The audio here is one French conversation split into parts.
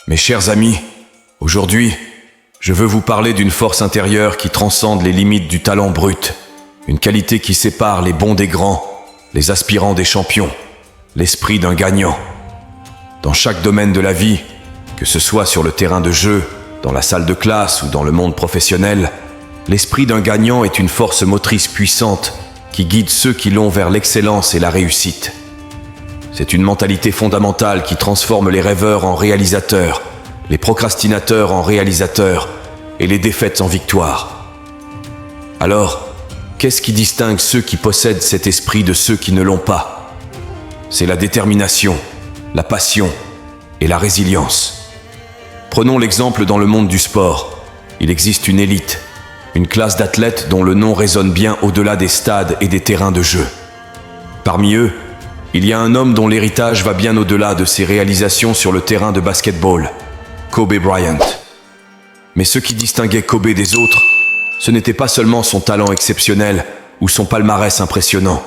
Mes chers amis, aujourd'hui, je veux vous parler d'une force intérieure qui transcende les limites du talent brut, une qualité qui sépare les bons des grands, les aspirants des champions, l'esprit d'un gagnant. Dans chaque domaine de la vie, que ce soit sur le terrain de jeu, dans la salle de classe ou dans le monde professionnel, l'esprit d'un gagnant est une force motrice puissante qui guide ceux qui l'ont vers l'excellence et la réussite. C'est une mentalité fondamentale qui transforme les rêveurs en réalisateurs, les procrastinateurs en réalisateurs et les défaites en victoires. Alors, qu'est-ce qui distingue ceux qui possèdent cet esprit de ceux qui ne l'ont pas? C'est la détermination, la passion et la résilience. Prenons l'exemple dans le monde du sport. Il existe une élite, une classe d'athlètes dont le nom résonne bien au-delà des stades et des terrains de jeu. Parmi eux, il y a un homme dont l'héritage va bien au-delà de ses réalisations sur le terrain de basketball, Kobe Bryant. Mais ce qui distinguait Kobe des autres, ce n'était pas seulement son talent exceptionnel ou son palmarès impressionnant,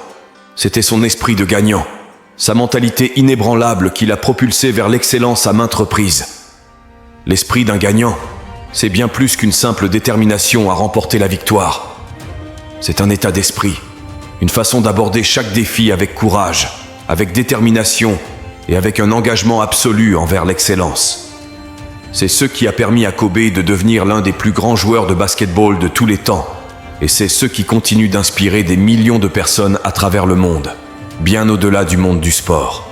c'était son esprit de gagnant, sa mentalité inébranlable qui l'a propulsé vers l'excellence à maintes reprises. L'esprit d'un gagnant, c'est bien plus qu'une simple détermination à remporter la victoire. C'est un état d'esprit, une façon d'aborder chaque défi avec courage, avec détermination et avec un engagement absolu envers l'excellence. C'est ce qui a permis à Kobe de devenir l'un des plus grands joueurs de basketball de tous les temps, et c'est ce qui continue d'inspirer des millions de personnes à travers le monde, bien au-delà du monde du sport.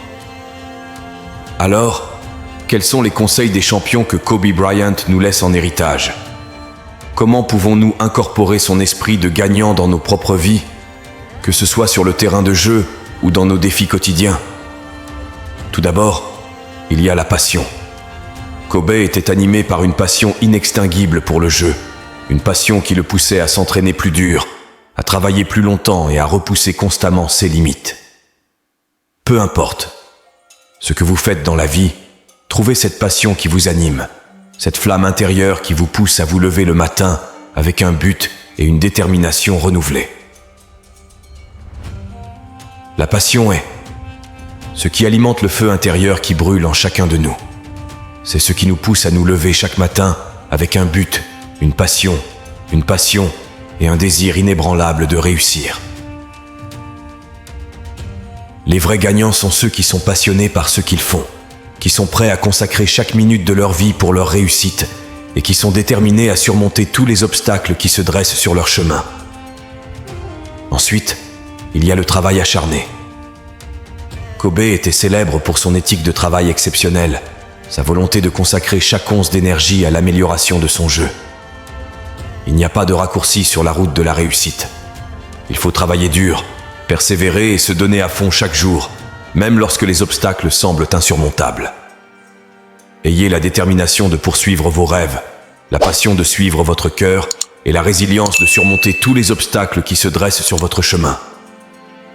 Alors, quels sont les conseils des champions que Kobe Bryant nous laisse en héritage? Comment pouvons-nous incorporer son esprit de gagnant dans nos propres vies, que ce soit sur le terrain de jeu ou dans nos défis quotidiens? Tout d'abord, il y a la passion. Kobe était animé par une passion inextinguible pour le jeu, une passion qui le poussait à s'entraîner plus dur, à travailler plus longtemps et à repousser constamment ses limites. Peu importe ce que vous faites dans la vie, trouvez cette passion qui vous anime, cette flamme intérieure qui vous pousse à vous lever le matin avec un but et une détermination renouvelée. La passion est ce qui alimente le feu intérieur qui brûle en chacun de nous. C'est ce qui nous pousse à nous lever chaque matin avec un but, une passion et un désir inébranlable de réussir. Les vrais gagnants sont ceux qui sont passionnés par ce qu'ils font, qui sont prêts à consacrer chaque minute de leur vie pour leur réussite et qui sont déterminés à surmonter tous les obstacles qui se dressent sur leur chemin. Ensuite, il y a le travail acharné. Kobe était célèbre pour son éthique de travail exceptionnelle, sa volonté de consacrer chaque once d'énergie à l'amélioration de son jeu. Il n'y a pas de raccourci sur la route de la réussite. Il faut travailler dur, persévérer et se donner à fond chaque jour, même lorsque les obstacles semblent insurmontables. Ayez la détermination de poursuivre vos rêves, la passion de suivre votre cœur et la résilience de surmonter tous les obstacles qui se dressent sur votre chemin.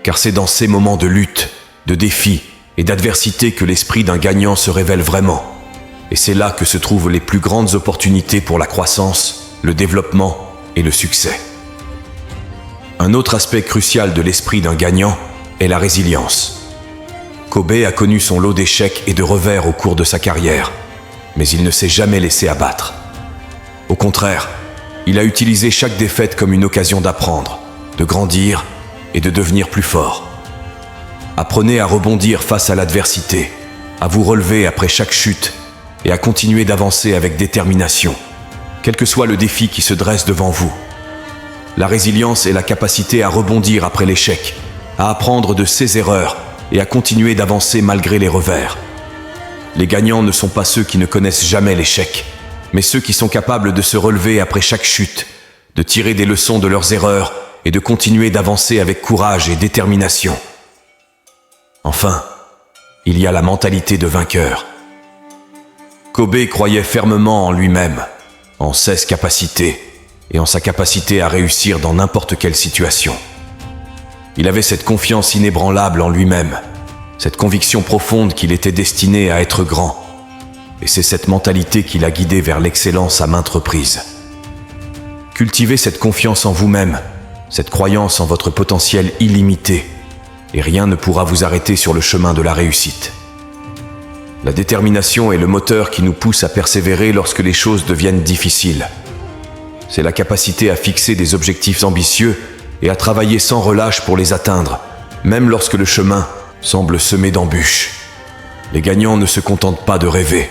Car c'est dans ces moments de lutte, de défi et d'adversité que l'esprit d'un gagnant se révèle vraiment. Et c'est là que se trouvent les plus grandes opportunités pour la croissance, le développement et le succès. Un autre aspect crucial de l'esprit d'un gagnant est la résilience. Kobe a connu son lot d'échecs et de revers au cours de sa carrière, mais il ne s'est jamais laissé abattre. Au contraire, il a utilisé chaque défaite comme une occasion d'apprendre, de grandir et de devenir plus fort. Apprenez à rebondir face à l'adversité, à vous relever après chaque chute et à continuer d'avancer avec détermination, quel que soit le défi qui se dresse devant vous. La résilience est la capacité à rebondir après l'échec, à apprendre de ses erreurs et à continuer d'avancer malgré les revers. Les gagnants ne sont pas ceux qui ne connaissent jamais l'échec, mais ceux qui sont capables de se relever après chaque chute, de tirer des leçons de leurs erreurs et de continuer d'avancer avec courage et détermination. Enfin, il y a la mentalité de vainqueur. Kobe croyait fermement en lui-même, en ses capacités et en sa capacité à réussir dans n'importe quelle situation. Il avait cette confiance inébranlable en lui-même, cette conviction profonde qu'il était destiné à être grand. Et c'est cette mentalité qui l'a guidé vers l'excellence à maintes reprises. Cultivez cette confiance en vous-même, cette croyance en votre potentiel illimité, et rien ne pourra vous arrêter sur le chemin de la réussite. La détermination est le moteur qui nous pousse à persévérer lorsque les choses deviennent difficiles. C'est la capacité à fixer des objectifs ambitieux et à travailler sans relâche pour les atteindre, même lorsque le chemin semble semé d'embûches. Les gagnants ne se contentent pas de rêver.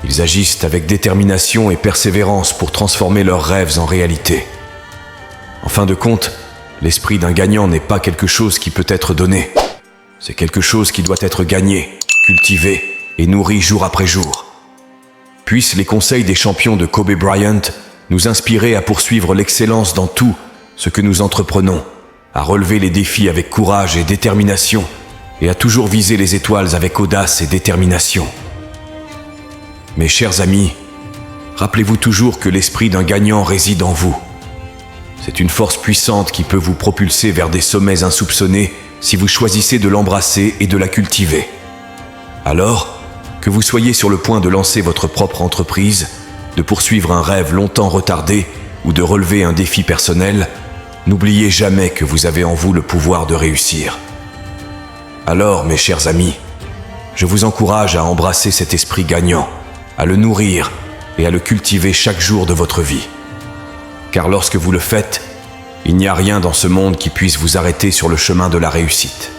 Ils agissent avec détermination et persévérance pour transformer leurs rêves en réalité. En fin de compte, l'esprit d'un gagnant n'est pas quelque chose qui peut être donné. C'est quelque chose qui doit être gagné, cultivé et nourri jour après jour. Puissent les conseils des champions de Kobe Bryant nous inspirer à poursuivre l'excellence dans tout ce que nous entreprenons, à relever les défis avec courage et détermination, et à toujours viser les étoiles avec audace et détermination. Mes chers amis, rappelez-vous toujours que l'esprit d'un gagnant réside en vous. C'est une force puissante qui peut vous propulser vers des sommets insoupçonnés si vous choisissez de l'embrasser et de la cultiver. Alors, que vous soyez sur le point de lancer votre propre entreprise, de poursuivre un rêve longtemps retardé ou de relever un défi personnel, n'oubliez jamais que vous avez en vous le pouvoir de réussir. Alors, mes chers amis, je vous encourage à embrasser cet esprit gagnant, à le nourrir et à le cultiver chaque jour de votre vie. Car lorsque vous le faites, il n'y a rien dans ce monde qui puisse vous arrêter sur le chemin de la réussite.